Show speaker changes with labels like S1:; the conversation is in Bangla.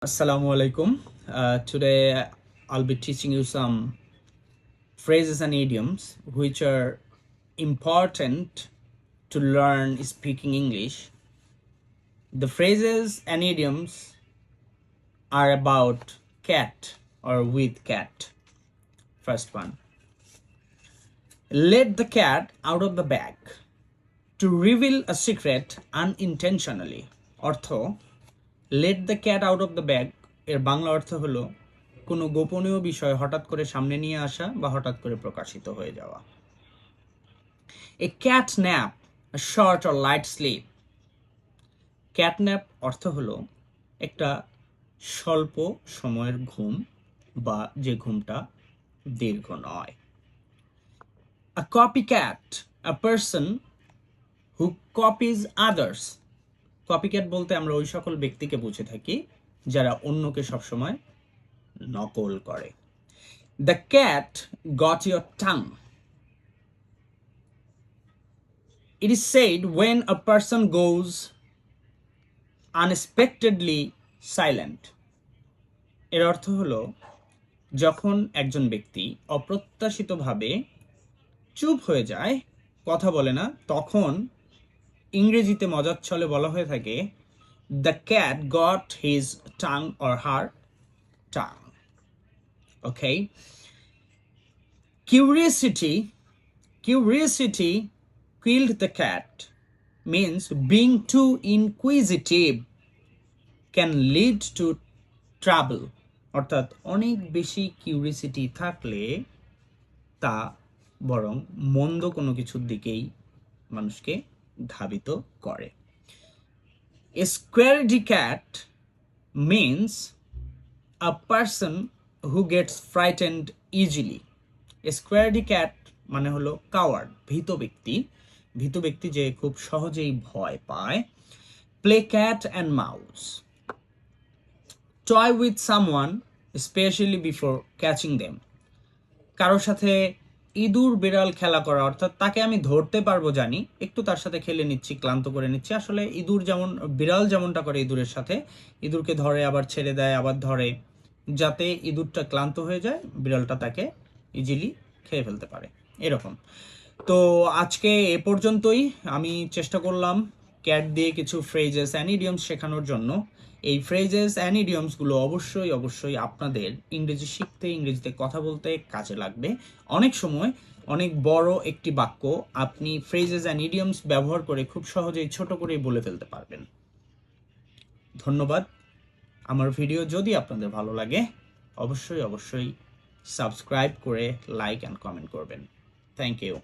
S1: Assalamu alaikum. Today I'll be teaching you some phrases and idioms which are important to learn speaking English. The phrases and idioms are about cat or with cat. First one. Let the cat out of the bag. To reveal a secret unintentionally. অর্থ let the cat out of the bag এর বাংলা অর্থ হলো কোনো গোপনীয় বিষয় হঠাৎ করে সামনে নিয়ে আসা বা হঠাৎ করে প্রকাশিত হয়ে যাওয়া। A cat nap, short or light sleep. Cat nap অর্থ হলো একটা স্বল্প সময়ের ঘুম বা যে ঘুমটা দীর্ঘ নয়। A copy cat, a person who copies others. Copycat বলতে আমরা ওই সকল ব্যক্তিকে বুঝে থাকি যারা অন্যকে সবসময় নকল করে। The cat got your tongue. It is said when a person goes unexpectedly silent. এর অর্থ হলো যখন একজন ব্যক্তি অপ্রত্যাশিতভাবে চুপ হয়ে যায়, কথা বলে না, তখন ইংরেজিতে মজার ছলে বলা হয়ে থাকে the cat goat his tongue or her tongue. Okay, curiosity killed the cat means being too inquisitive can lead to trouble. অর্থাৎ অনেক বেশি কিউরিসিটি থাকলে তা বরং মন্দ কোনো কিছুর দিকেই মানুষকে ধাবিত করে। A scaredy cat means a person who gets frightened easily. A scaredy cat মানে হলো কাওয়ার্ড, ভীত ব্যক্তি যে খুব সহজেই ভয় পায়। Play cat and mouse. Toy with someone, especially before catching them. কারোর সাথে ইঁদুর বিড়াল খেলা করা, অর্থাৎ তাকে আমি ধরতে পারবো জানি, একটু তার সাথে খেলে নিচ্ছি, ক্লান্ত করে নিচ্ছি। আসলে বিড়াল যেমনটা করে ইঁদুরের সাথে, ইঁদুরকে ধরে আবার ছেড়ে দেয়, আবার ধরে, যাতে ইঁদুরটা ক্লান্ত হয়ে যায়, বিড়ালটা তাকে ইজিলি খেয়ে ফেলতে পারে, এরকম। তো আজকে এ পর্যন্তই। আমি চেষ্টা করলাম ক্যাট দিয়ে কিছু ফ্রেজেস অ্যান্ড ইডিয়মস শেখানোর জন্য। এই ফ্রেজেস অ্যান্ড ইডিয়মসগুলো অবশ্যই আপনাদের ইংরেজি শিখতে, ইংরেজিতে কথা বলতে কাজে লাগবে। অনেক সময় অনেক বড় একটি বাক্য আপনি ফ্রেজেস অ্যান্ড ইডিয়মস ব্যবহার করে খুব সহজেই ছোট করেই বলে ফেলতে পারবেন। ধন্যবাদ। আমার ভিডিও যদি আপনাদের ভালো লাগে অবশ্যই সাবস্ক্রাইব করে লাইক অ্যান্ড কমেন্ট করবেন। Thank you.